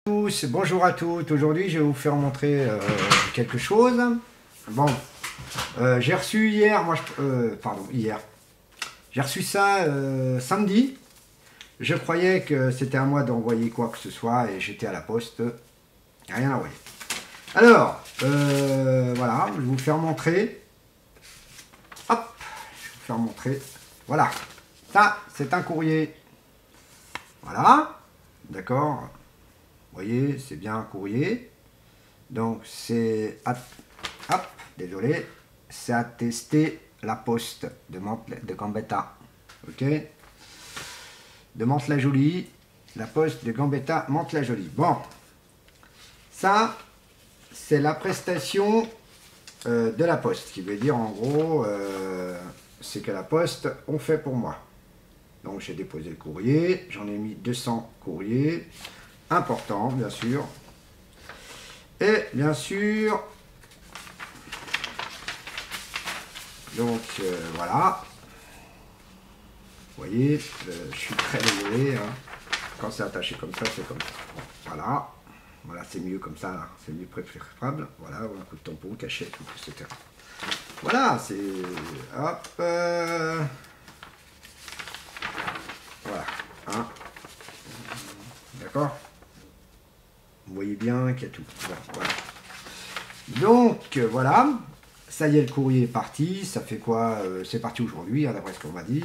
Tous, bonjour à toutes. Aujourd'hui, je vais vous faire montrer quelque chose. Bon, j'ai reçu hier, hier. J'ai reçu ça samedi. Je croyais que c'était à moi d'envoyer quoi que ce soit et j'étais à la poste. Rien à envoyer. Alors, voilà, je vais vous faire montrer. Hop, je vais vous faire montrer. Voilà, ça, c'est un courrier. Voilà, d'accord. Vous voyez, c'est bien un courrier. Donc, c'est... Hop, désolé. C'est attesté la poste de Gambetta. Ok. De Mantes-la-Jolie. La poste de Gambetta, Mantes-la-Jolie. Bon. Ça, c'est la prestation de la poste. Qui veut dire, en gros, c'est que la poste ont fait pour moi. Donc, j'ai déposé le courrier. J'en ai mis 200 courriers. Important, bien sûr. Et bien sûr, donc voilà. Vous voyez, je suis très désolé. Hein. Quand c'est attaché comme ça, c'est comme ça. Voilà. Voilà, c'est mieux comme ça. C'est mieux préférable. Voilà, un coup de tampon, cachette, etc. Voilà, c'est... Hop. Voilà. Hein. D'accord. Vous voyez bien qu'il y a tout. Bon, voilà. Donc, voilà. Ça y est, le courrier est parti. Ça fait quoi c'est parti aujourd'hui, hein, d'après ce qu'on m'a dit.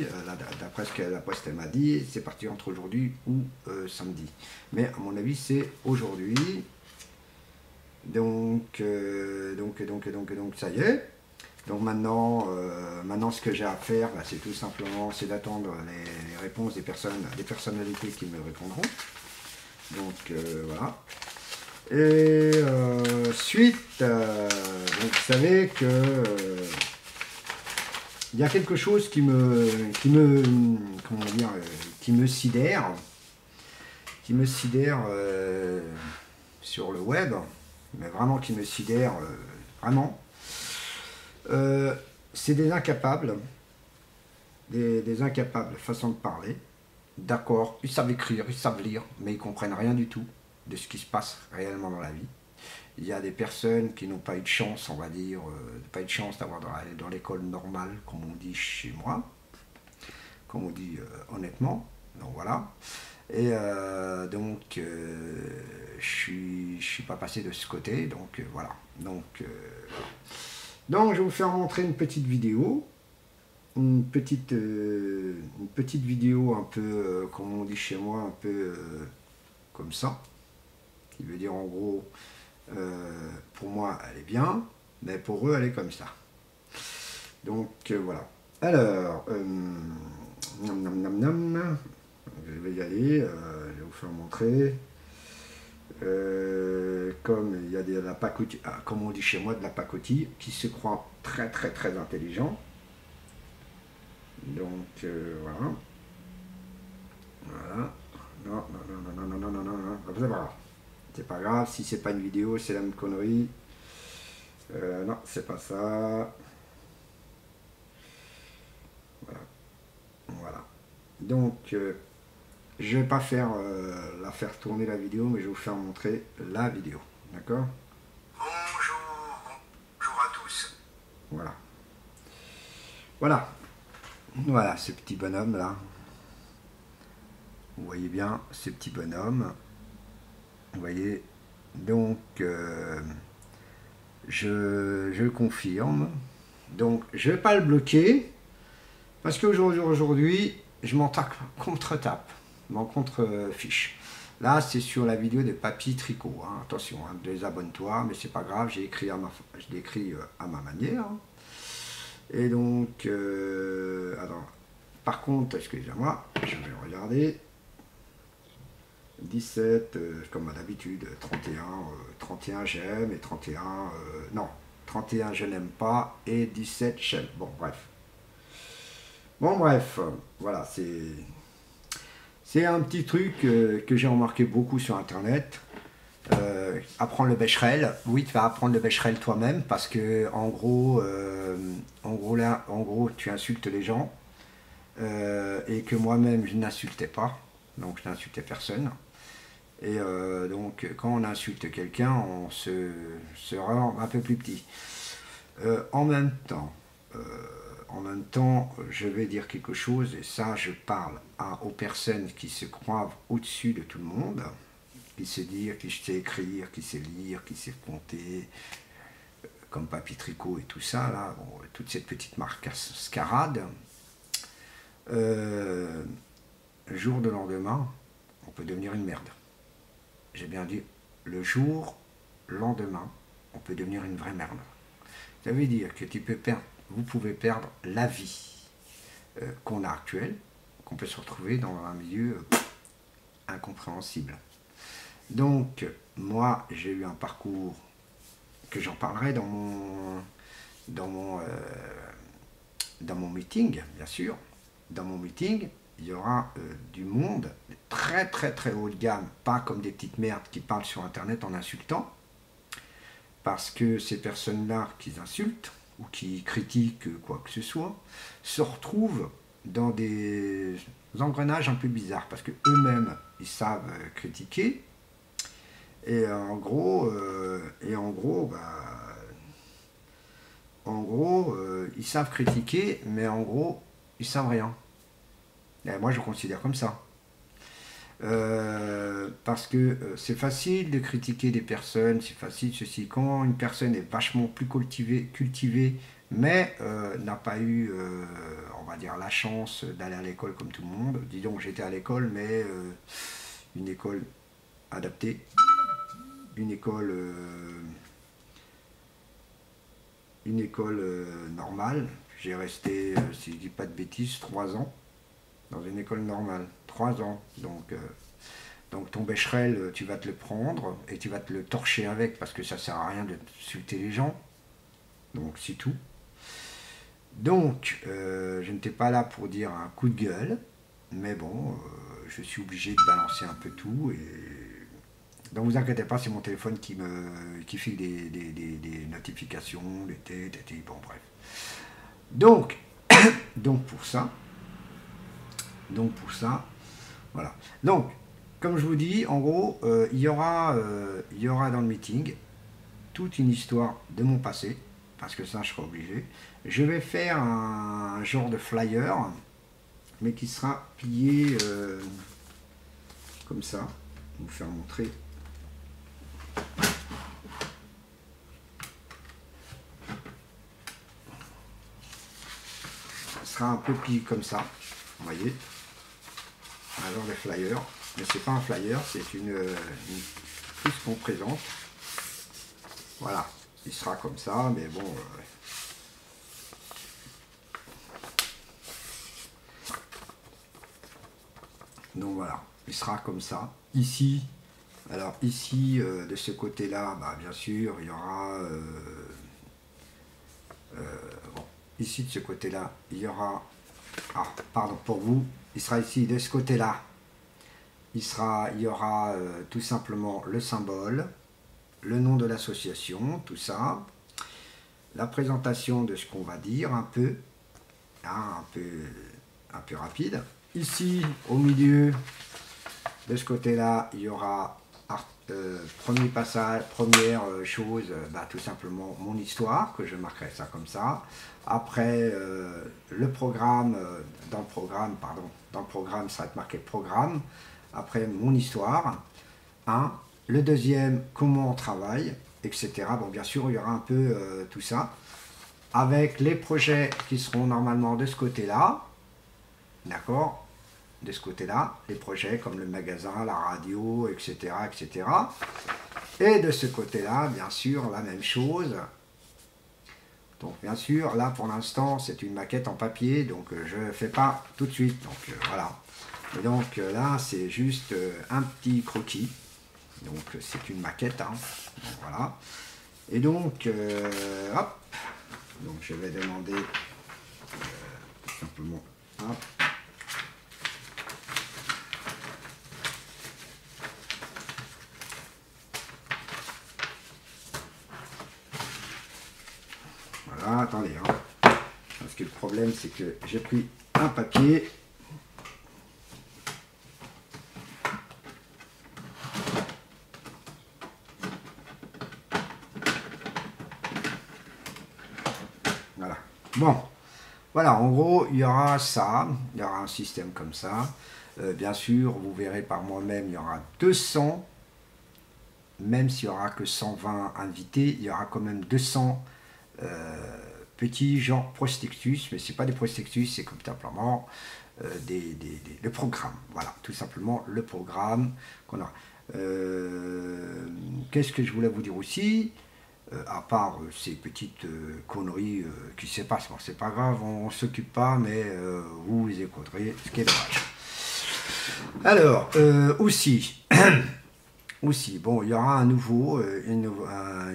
D'après ce que la poste elle m'a dit, c'est parti entre aujourd'hui ou samedi. Mais à mon avis, c'est aujourd'hui. Donc, ça y est. Donc maintenant, ce que j'ai à faire, bah, c'est tout simplement, c'est d'attendre les réponses des personnalités qui me répondront. Donc voilà. Et suite, donc vous savez que il y a quelque chose qui me sidère, sur le web, mais vraiment qui me sidère, vraiment. C'est des incapables, des incapables, façon de parler. D'accord, ils savent écrire, ils savent lire, mais ils comprennent rien du tout de ce qui se passe réellement dans la vie. Il y a des personnes qui n'ont pas eu de chance, on va dire, pas eu de chance d'avoir dans l'école normale, comme on dit chez moi, comme on dit honnêtement. Donc voilà. Et je suis pas passé de ce côté, donc voilà. Donc je vais vous faire montrer une petite vidéo. Une petite vidéo un peu, comme on dit chez moi, un peu comme ça. Qui veut dire en gros, pour moi elle est bien, mais pour eux elle est comme ça. Donc voilà. Alors, je vais y aller, je vais vous faire montrer. Comme il y a de la pacotille, comme on dit chez moi, de la pacotille, qui se croit très très très intelligent. Donc voilà. Voilà. Non, c'est pas grave. C'est pas grave, si c'est pas une vidéo, c'est la même connerie. Non, c'est pas ça. Voilà. Voilà. Donc, je vais pas faire faire tourner la vidéo, mais je vais vous faire montrer la vidéo. D'accord? Bonjour à tous. Voilà. Voilà. Voilà, ce petit bonhomme là. Vous voyez bien ce petit bonhomme. Vous voyez. Donc, je confirme. Donc, je ne vais pas le bloquer. Parce qu'aujourd'hui, je m'en contre-tape. Je m'en contre-fiche. Là, c'est sur la vidéo des papy tricot. Hein. Attention, hein, désabonne-toi, mais c'est pas grave, j'ai écrit à ma manière. Et donc, alors, par contre, excusez-moi, je vais regarder. 17, comme à l'habitude, 31 j'aime et 31, non, 31 je n'aime pas et 17 j'aime. Bon, bref. Bon, bref, voilà, c'est un petit truc que j'ai remarqué beaucoup sur Internet. Apprendre le Becherel. Oui, tu vas apprendre le Becherel toi-même parce que en gros, tu insultes les gens et que moi-même je n'insultais pas, donc je n'insultais personne. Et donc, quand on insulte quelqu'un, on se rend un peu plus petit. En même temps, je vais dire quelque chose, et ça, je parle aux personnes qui se croient au-dessus de tout le monde, qui se disent, qui sait écrire, qui sait lire, qui sait compter, comme Papy Tricot et tout ça, là, bon, toute cette petite mascarade. Le jour de lendemain, on peut devenir une merde. J'ai bien dit, le jour, lendemain, on peut devenir une vraie merde. Ça veut dire que vous pouvez perdre la vie qu'on a actuelle, qu'on peut se retrouver dans un milieu incompréhensible. Donc, moi, j'ai eu un parcours que j'en parlerai dans mon meeting, bien sûr. Dans mon meeting, il y aura du monde très très très haut de gamme, pas comme des petites merdes qui parlent sur internet en insultant, parce que ces personnes-là qui insultent ou qui critiquent quoi que ce soit se retrouvent dans des engrenages un peu bizarres, parce que eux-mêmes ils savent critiquer, et en gros ils savent critiquer, mais en gros ils savent rien. Et moi je considère comme ça. Parce que c'est facile de critiquer des personnes, c'est facile ceci, quand une personne est vachement plus cultivée mais n'a pas eu, on va dire, la chance d'aller à l'école comme tout le monde. Dis donc, j'étais à l'école, mais une école adaptée, une école normale. J'ai resté, si je dis pas de bêtises, 3 ans dans une école normale. 3 ans. Donc ton bécherel, tu vas te le prendre et tu vas te le torcher avec, parce que ça sert à rien de insulter les gens. Donc c'est tout. Donc je n'étais pas là pour dire un coup de gueule, mais bon, je suis obligé de balancer un peu tout. Et donc vous inquiétez pas, c'est mon téléphone qui file des notifications, bon bref. Donc pour ça, voilà. Donc, comme je vous dis, en gros, il y aura dans le meeting toute une histoire de mon passé, parce que ça, je serai obligé. Je vais faire un genre de flyer, mais qui sera plié comme ça. Je vais vous faire montrer. Ça sera un peu plié comme ça, vous voyez. Un genre de flyer, mais c'est pas un flyer, c'est une plus qu'on présente. Voilà, il sera comme ça, mais bon. Donc voilà, il sera comme ça. Ici, alors ici, de ce côté-là, bah, bien sûr, il y aura. Bon, ici de ce côté-là, il y aura. Ah, pardon, pour vous. Il sera ici, de ce côté-là, il y aura tout simplement le symbole, le nom de l'association, tout ça, la présentation de ce qu'on va dire, un peu, hein, un peu rapide. Ici, au milieu, de ce côté-là, il y aura premier passage, première chose, bah, tout simplement mon histoire, que je marquerai ça comme ça. Après, le programme, dans le programme, ça va être marqué programme. Après, mon histoire. Le deuxième, comment on travaille, etc. Bon, bien sûr, il y aura un peu tout ça. Avec les projets qui seront normalement de ce côté-là. D'accord ? De ce côté-là, les projets comme le magasin, la radio, etc., etc. Et de ce côté-là, bien sûr, la même chose. Donc bien sûr, là pour l'instant c'est une maquette en papier, donc je ne fais pas tout de suite, donc voilà. Et donc là c'est juste un petit croquis, donc c'est une maquette, hein. Donc, voilà. Et donc, hop, donc je vais demander tout simplement, hop. Voilà, attendez, hein. Parce que le problème c'est que j'ai pris un papier. Bon, voilà, en gros, il y aura ça, il y aura un système comme ça. Bien sûr, vous verrez par moi-même, il y aura 200, même s'il n'y aura que 120 invités, il y aura quand même 200 petits genre prospectus, mais c'est pas des prospectus, c'est comme simplement le programme. Voilà, tout simplement le programme qu'on a. Qu'est-ce que je voulais vous dire aussi, à part ces petites conneries qui se passent, bon, c'est pas grave, on s'occupe pas, mais vous les écouterez, ce qui est dommage. Alors, aussi, aussi, bon, il y aura une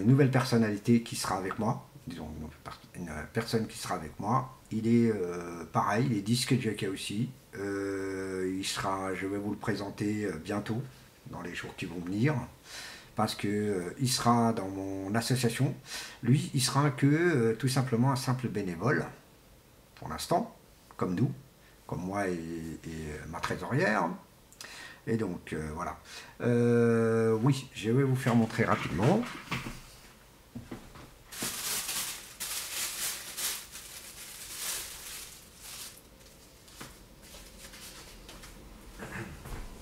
nouvelle personnalité qui sera avec moi, disons, une personne qui sera avec moi. Il est pareil, il est disque jockey aussi. Je vais vous le présenter bientôt, dans les jours qui vont venir, parce que il sera dans mon association. Lui, il sera tout simplement un simple bénévole, pour l'instant, comme nous, comme moi et ma trésorière. Et donc, voilà. Oui, je vais vous faire montrer rapidement.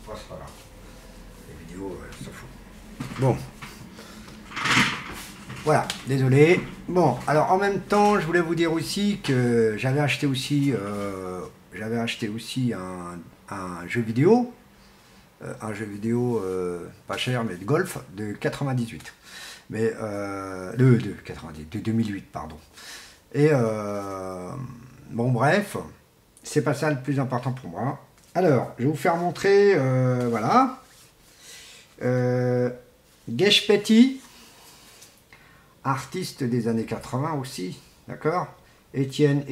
Oh, c'est pas grave. Les vidéos, ça fout. Bon. Voilà, désolé. Bon, alors en même temps, je voulais vous dire aussi que j'avais acheté aussi un jeu vidéo. Un jeu vidéo pas cher, mais de golf, de 98. Mais de 98, de 2008, pardon. Et bon, bref, c'est pas ça le plus important pour moi. Alors, je vais vous faire montrer, voilà. Gesh Petit, artiste des années 80 aussi, d'accord. Étienne,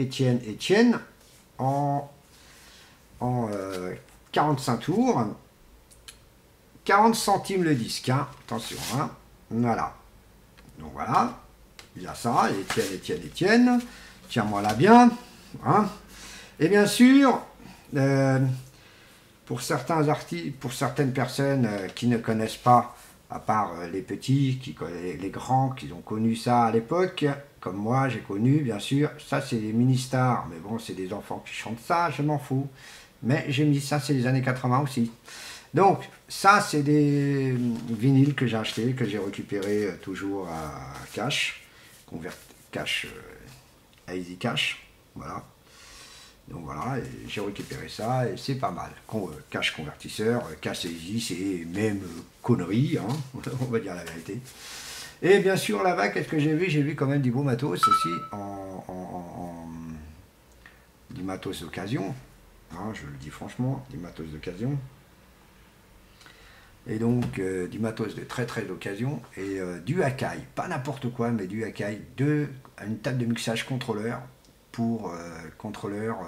en 45 tours. 40 centimes le disque, hein. Attention, hein. Voilà. Donc voilà, il y a ça, Étienne, tiens-moi là bien, hein. Et bien sûr, pour certaines personnes qui ne connaissent pas, à part les petits, les grands, qui ont connu ça à l'époque, comme moi j'ai connu, bien sûr, ça c'est les mini-stars, mais bon, c'est des enfants qui chantent ça, je m'en fous. Mais j'ai mis ça, c'est les années 80 aussi. Donc, ça, c'est des vinyles que j'ai achetés, que j'ai récupérés toujours à cash, cash, à Easy Cash, voilà. Donc voilà, j'ai récupéré ça et c'est pas mal. Cash convertisseur, cash Easy, c'est même connerie, hein, on va dire la vérité. Et bien sûr, là-bas, qu'est-ce que j'ai vu? J'ai vu quand même du beau matos aussi, du matos d'occasion, hein, je le dis franchement, du matos d'occasion. Et donc du matos de très d'occasion et du Akai, pas n'importe quoi, mais du Akai, une table de mixage contrôleur pour contrôleur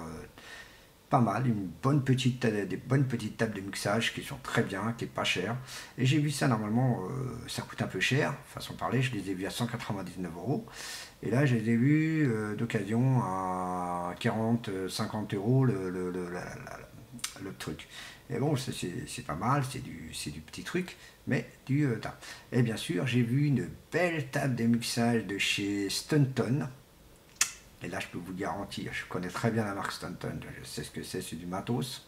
pas mal, des bonnes petites tables de mixage qui sont très bien, qui est pas cher. Et j'ai vu ça normalement, ça coûte un peu cher, façon de parler, je les ai vus à 199 €. Et là, je les ai vus d'occasion à 40-50 € le truc. Et bon, c'est pas mal, c'est du petit truc, mais du tas. Et bien sûr, j'ai vu une belle table de mixage de chez Stunton. Et là, je peux vous garantir, je connais très bien la marque Stunton, je sais ce que c'est du matos.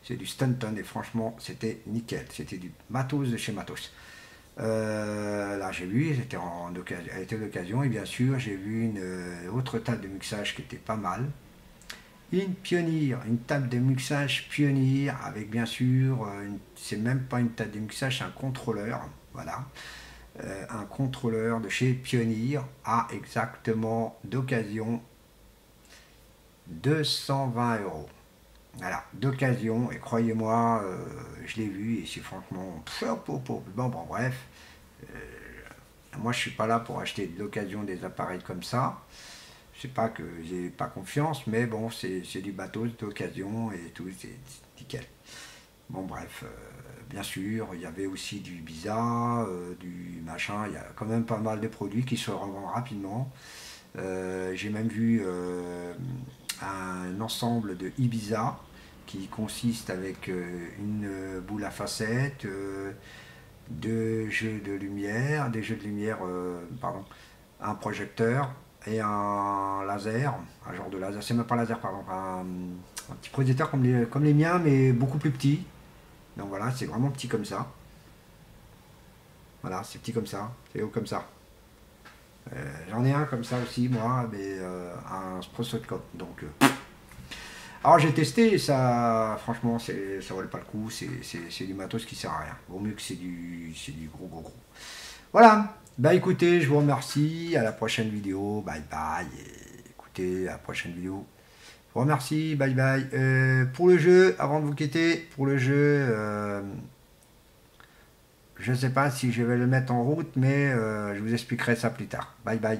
C'est du Stunton et franchement, c'était nickel. C'était du matos de chez Matos. Là, j'ai vu, elle était d'occasion. Et bien sûr, j'ai vu une autre table de mixage qui était pas mal. Une Pioneer, une table de mixage Pioneer avec bien sûr, c'est même pas une table de mixage, c'est un contrôleur, voilà. Un contrôleur de chez Pioneer à exactement d'occasion 220 €. Voilà, d'occasion, et croyez-moi, je l'ai vu et c'est franchement, bon, bref, moi je suis pas là pour acheter de l'occasion des appareils comme ça. C'est pas que j'ai pas confiance, mais bon, c'est du bateau d'occasion et tout, c'est nickel. Bon, bref, bien sûr, il y avait aussi du Ibiza, du machin, il y a quand même pas mal de produits qui se revendent rapidement. J'ai même vu un ensemble de Ibiza qui consiste avec une boule à facettes, des jeux de lumière, pardon, un projecteur, et un laser, un genre de laser, c'est même pas laser, pardon, un petit projecteur comme les miens, mais beaucoup plus petit. Donc voilà, c'est vraiment petit comme ça. Voilà, c'est petit comme ça, c'est haut comme ça. J'en ai un comme ça aussi, moi, mais un Sprosotcop. Donc, alors j'ai testé, ça, franchement, ça valait pas le coup. C'est du matos qui sert à rien. Vaut mieux que c'est du gros. Voilà. Bah écoutez, je vous remercie. À la prochaine vidéo. Bye bye. Et écoutez, à la prochaine vidéo. Je vous remercie. Bye bye. Pour le jeu, avant de vous quitter, pour le jeu, je ne sais pas si je vais le mettre en route, mais je vous expliquerai ça plus tard. Bye bye.